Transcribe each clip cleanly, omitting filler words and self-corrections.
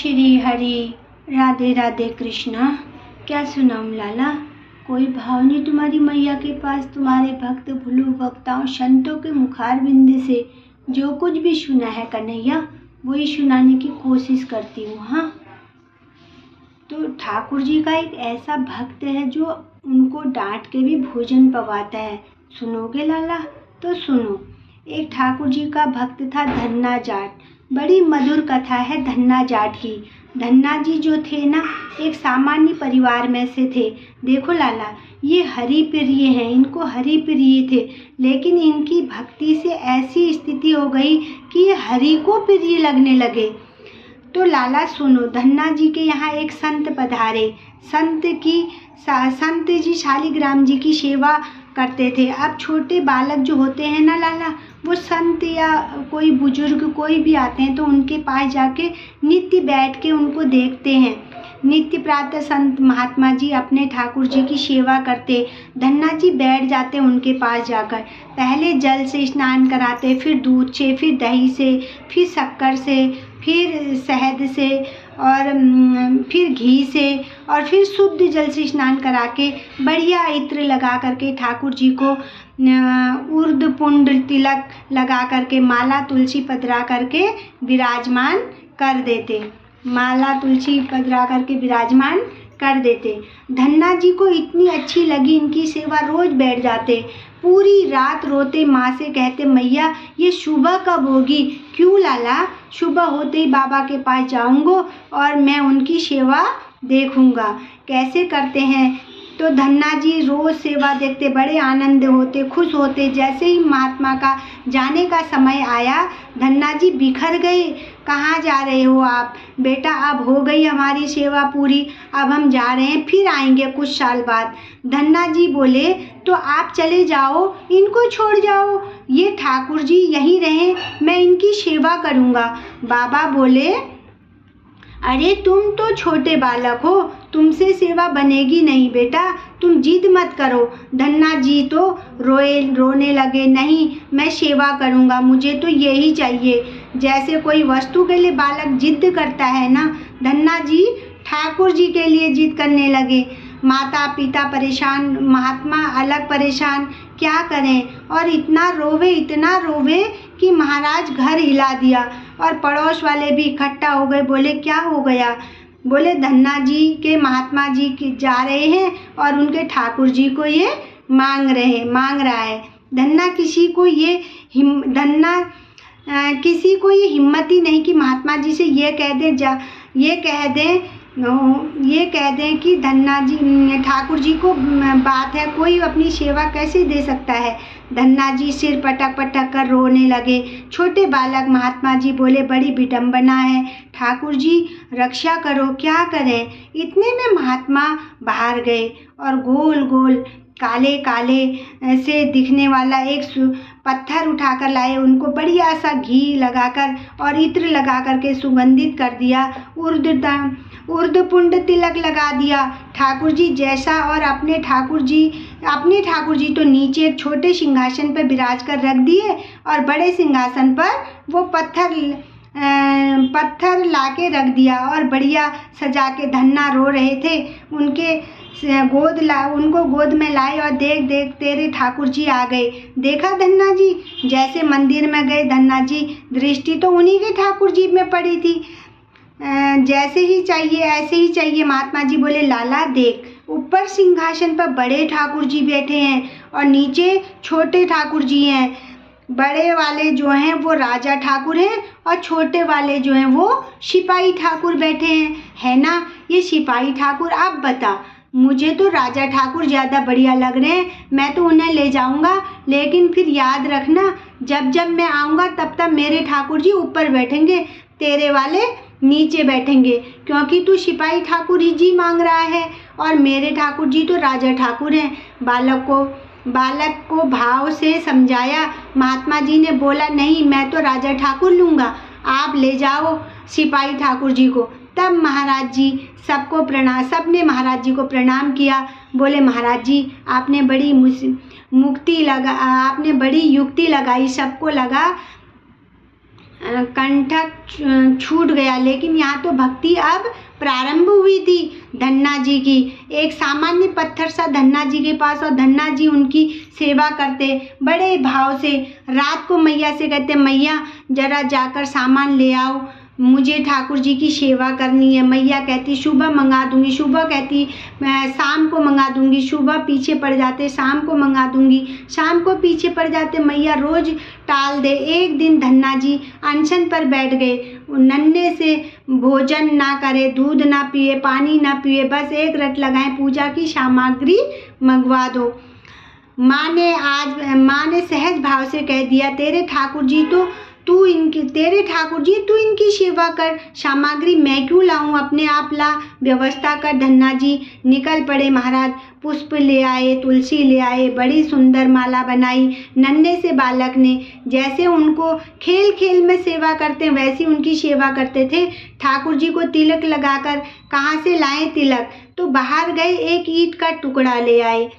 श्री हरि। राधे राधे कृष्णा। क्या सुनाऊं लाला, कोई भाव नहीं तुम्हारी मैया के पास। तुम्हारे भक्त भुलु भक्ताओं संतों के मुखार बिंद से जो कुछ भी सुना है कन्हैया, वही सुनाने की कोशिश करती हूँ। हाँ, तो ठाकुर जी का एक ऐसा भक्त है जो उनको डांट के भी भोजन पवाता है। सुनोगे लाला? तो सुनो। एक ठाकुर जी का भक्त था धन्ना जाट। बड़ी मधुर कथा है धन्ना जाट की। धन्ना जी जो थे ना, एक सामान्य परिवार में से थे। देखो लाला, ये हरि प्रिय हैं, इनको हरि प्रिय थे, लेकिन इनकी भक्ति से ऐसी स्थिति हो गई कि ये हरि को प्रिय लगने लगे। तो लाला सुनो, धन्ना जी के यहाँ एक संत पधारे। संत जी शालिग्राम जी की सेवा करते थे। अब छोटे बालक जो होते हैं ना लाला, वो संत या कोई बुजुर्ग कोई भी आते हैं तो उनके पास जाके नित्य बैठ के उनको देखते हैं। नित्य प्रातः संत महात्मा जी अपने ठाकुर जी की सेवा करते। धन्ना जी बैठ जाते उनके पास जाकर। पहले जल से स्नान कराते, फिर दूध से, फिर दही से, फिर शक्कर से, फिर शहद से, और फिर घी से, और फिर शुद्ध जल से स्नान करा के बढ़िया इत्र लगा करके ठाकुर जी को उर्द पुंड तिलक लगा करके माला तुलसी पधरा करके विराजमान कर देते। माला तुलसी पधरा करके विराजमान कर देते। धन्ना जी को इतनी अच्छी लगी इनकी सेवा, रोज बैठ जाते। पूरी रात रोते, माँ से कहते मैया ये सुबह कब होगी? क्यों लाला? सुबह होते ही बाबा के पास जाऊंगा और मैं उनकी सेवा देखूंगा कैसे करते हैं। तो धन्ना जी रोज सेवा देखते, बड़े आनंद होते, खुश होते। जैसे ही महात्मा का जाने का समय आया, धन्ना जी बिखर गए। कहाँ जा रहे हो आप? बेटा अब हो गई हमारी सेवा पूरी, अब हम जा रहे हैं, फिर आएंगे कुछ साल बाद। धन्ना जी बोले तो आप चले जाओ, इनको छोड़ जाओ, ये ठाकुर जी यहीं रहें, मैं इनकी सेवा करूँगा। बाबा बोले अरे तुम तो छोटे बालक हो, तुमसे सेवा बनेगी नहीं बेटा, तुम जिद मत करो। धन्ना जी तो रोने लगे, नहीं मैं सेवा करूँगा, मुझे तो यही चाहिए। जैसे कोई वस्तु के लिए बालक जिद करता है ना, धन्ना जी ठाकुर जी के लिए जिद करने लगे। माता पिता परेशान, महात्मा अलग परेशान, क्या करें। और इतना रोवे कि महाराज घर हिला दिया और पड़ोस वाले भी इकट्ठा हो गए। बोले क्या हो गया? बोले धन्ना जी के महात्मा जी जा रहे हैं और उनके ठाकुर जी को ये मांग रहा है। धन्ना किसी को ये हिम्मत ही नहीं कि महात्मा जी से ये कह दें कि धन्ना जी ठाकुर जी को बात है, कोई अपनी सेवा कैसे दे सकता है। धन्ना जी सिर पटक पटक कर रोने लगे। छोटे बालक महात्मा जी बोले बड़ी विडंबना है, ठाकुर जी रक्षा करो, क्या करें। इतने में महात्मा बाहर गए और गोल गोल काले काले से दिखने वाला एक पत्थर उठाकर लाए। उनको बढ़िया सा घी लगाकर और इत्र लगा करके सुगंधित कर दिया, उर्द पुंड तिलक लगा दिया ठाकुर जी जैसा। और अपने ठाकुर जी तो नीचे एक छोटे सिंहासन पर विराज कर रख दिए और बड़े सिंहासन पर वो पत्थर लाके रख दिया और बढ़िया सजा के। धन्ना रो रहे थे, उनको गोद में लाए और देख तेरे ठाकुर जी आ गए। देखा धन्ना जी, जैसे मंदिर में गए धन्ना जी, दृष्टि तो उन्हीं के ठाकुर जी में पड़ी थी। जैसे ही चाहिए ऐसे ही चाहिए। महात्मा जी बोले लाला देख, ऊपर सिंहासन पर बड़े ठाकुर जी बैठे हैं और नीचे छोटे ठाकुर जी हैं। बड़े वाले जो हैं वो राजा ठाकुर हैं और छोटे वाले जो हैं वो सिपाही ठाकुर बैठे हैं, है ना। ये सिपाही ठाकुर, अब बता, मुझे तो राजा ठाकुर ज़्यादा बढ़िया लग रहे हैं, मैं तो उन्हें ले जाऊंगा, लेकिन फिर याद रखना जब मैं आऊँगा तब मेरे ठाकुर जी ऊपर बैठेंगे, तेरे वाले नीचे बैठेंगे, क्योंकि तू सिपाही ठाकुर ही जी मांग रहा है और मेरे ठाकुर जी तो राजा ठाकुर हैं। बालक को भाव से समझाया। महात्मा जी ने बोला नहीं, मैं तो राजा ठाकुर लूँगा, आप ले जाओ सिपाही ठाकुर जी को। तब महाराज जी सबने महाराज जी को प्रणाम किया। बोले महाराज जी आपने बड़ी युक्ति लगाई, सबको लगा कंठक छूट गया, लेकिन यहाँ तो भक्ति अब प्रारंभ हुई थी धन्ना जी की। एक सामान्य पत्थर सा धन्ना जी के पास, और धन्ना जी उनकी सेवा करते बड़े भाव से। रात को मैया से कहते, मैया जरा जाकर सामान ले आओ, मुझे ठाकुर जी की सेवा करनी है। मैया कहती सुबह मंगा दूंगी, सुबह कहती मैं शाम को मंगा दूंगी, सुबह पीछे पड़ जाते, शाम को मंगा दूंगी, शाम को पीछे पड़ जाते, मैया रोज टाल दे। एक दिन धन्ना जी अनशन पर बैठ गए, नन्हे से भोजन ना करे, दूध ना पिए, पानी ना पिए, बस एक रट लगाए, पूजा की सामग्री मंगवा दो। माँ ने सहज भाव से कह दिया, तेरे ठाकुर जी तू इनकी सेवा कर, सामग्री मैं क्यों लाऊं, अपने आप ला, व्यवस्था कर। धन्ना जी निकल पड़े महाराज। पुष्प ले आए, तुलसी ले आए, बड़ी सुंदर माला बनाई नन्हे से बालक ने। जैसे उनको खेल खेल में सेवा करते वैसी उनकी सेवा करते थे। ठाकुर जी को तिलक लगाकर, कहाँ से लाए तिलक, तो बाहर गए एक ईंट का टुकड़ा ले आए,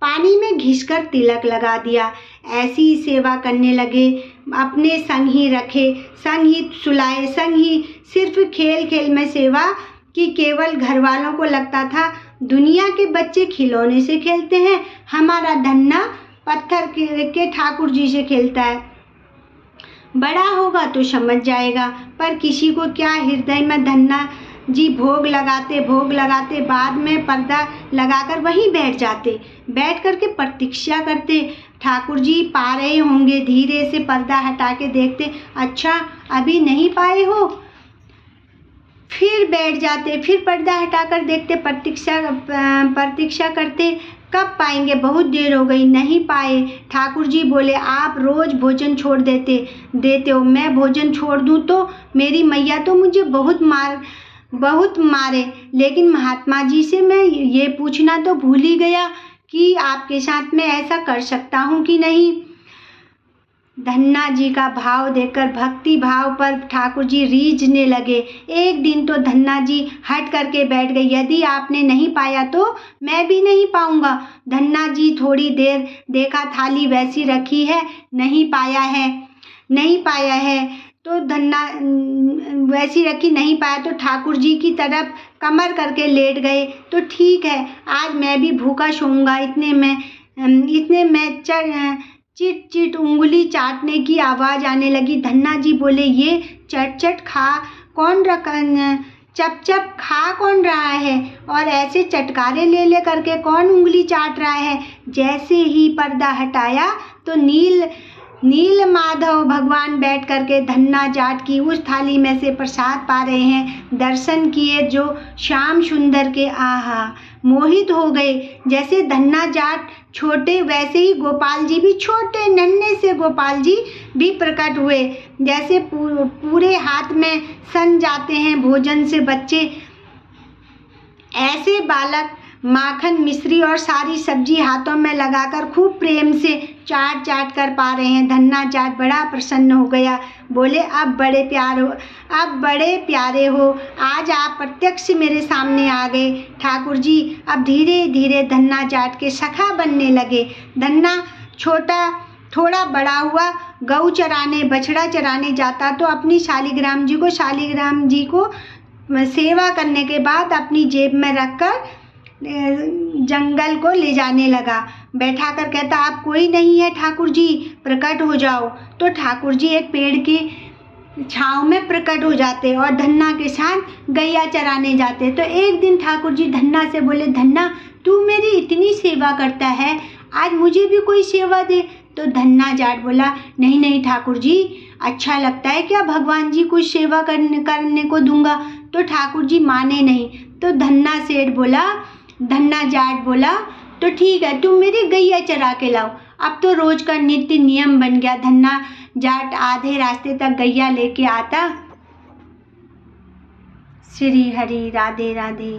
पानी में घिसकर तिलक लगा दिया। ऐसी सेवा करने लगे, अपने संग ही रखे, संग ही सुलाए, संग ही सिर्फ खेल खेल में सेवा की। केवल घर वालों को लगता था दुनिया के बच्चे खिलौने से खेलते हैं, हमारा धन्ना पत्थर के ठाकुर जी से खेलता है, बड़ा होगा तो समझ जाएगा। पर किसी को क्या, हृदय में धन्ना जी भोग लगाते बाद में पर्दा लगाकर वहीं बैठ जाते, बैठ करके प्रतीक्षा करते। ठाकुर जी पा रहे होंगे, धीरे से पर्दा हटा के देखते, अच्छा अभी नहीं पाए हो, फिर बैठ जाते, फिर पर्दा हटाकर देखते, प्रतीक्षा करते, कब पाएंगे, बहुत देर हो गई, नहीं पाए। ठाकुर जी बोले, आप रोज भोजन छोड़ देते हो, मैं भोजन छोड़ दूं तो मेरी मैया तो मुझे बहुत मारे। लेकिन महात्मा जी से मैं ये पूछना तो भूल ही गया कि आपके साथ मैं ऐसा कर सकता हूँ कि नहीं। धन्ना जी का भाव देखकर भक्ति भाव पर ठाकुर जी रीझने लगे। एक दिन तो धन्ना जी हट करके बैठ गए, यदि आपने नहीं पाया तो मैं भी नहीं पाऊंगा। धन्ना जी थोड़ी देर देखा, थाली वैसी रखी है, नहीं पाया है तो धन्ना वैसी रखी, नहीं पाया तो ठाकुर जी की तरफ कमर करके लेट गए। तो ठीक है, आज मैं भी भूखा सोऊंगा। इतने में चिट चिट उंगली चाटने की आवाज़ आने लगी। धन्ना जी बोले, ये चट खा कौन रहा है, और ऐसे चटकारे ले करके कौन उंगली चाट रहा है। जैसे ही पर्दा हटाया तो नील माधव भगवान बैठ करके धन्ना जाट की उस थाली में से प्रसाद पा रहे हैं। दर्शन किए जो श्याम सुंदर के, आहा, मोहित हो गए। जैसे धन्ना जाट छोटे, वैसे ही गोपाल जी भी छोटे, नन्हे से गोपाल जी भी प्रकट हुए। जैसे पूरे हाथ में सन जाते हैं भोजन से बच्चे, ऐसे बालक माखन, मिश्री और सारी सब्जी हाथों में लगाकर खूब प्रेम से चाट कर पा रहे हैं। धन्ना जाट बड़ा प्रसन्न हो गया, बोले, अब बड़े प्यारे हो, आज आप प्रत्यक्ष मेरे सामने आ गए ठाकुर जी। अब धीरे धीरे धन्ना जाट के सखा बनने लगे। धन्ना थोड़ा बड़ा हुआ, गऊ चराने, बछड़ा चराने जाता तो अपनी शालिग्राम जी को सेवा करने के बाद अपनी जेब में रखकर जंगल को ले जाने लगा। बैठा कर कहता, आप कोई नहीं है ठाकुर जी, प्रकट हो जाओ। तो ठाकुर जी एक पेड़ के छांव में प्रकट हो जाते और धन्ना के साथ गैया चराने जाते। तो एक दिन ठाकुर जी धन्ना से बोले, धन्ना तू मेरी इतनी सेवा करता है, आज मुझे भी कोई सेवा दे। तो धन्ना जाट बोला, नहीं ठाकुर जी, अच्छा लगता है क्या भगवान जी कुछ सेवा करने को दूंगा। तो ठाकुर जी माने नहीं। तो धन्ना जाट बोला, तो ठीक है, तुम मेरी गैया चरा के लाओ। अब तो रोज का नित्य नियम बन गया। धन्ना जाट आधे रास्ते तक गैया लेके आता। श्री हरि, राधे राधे।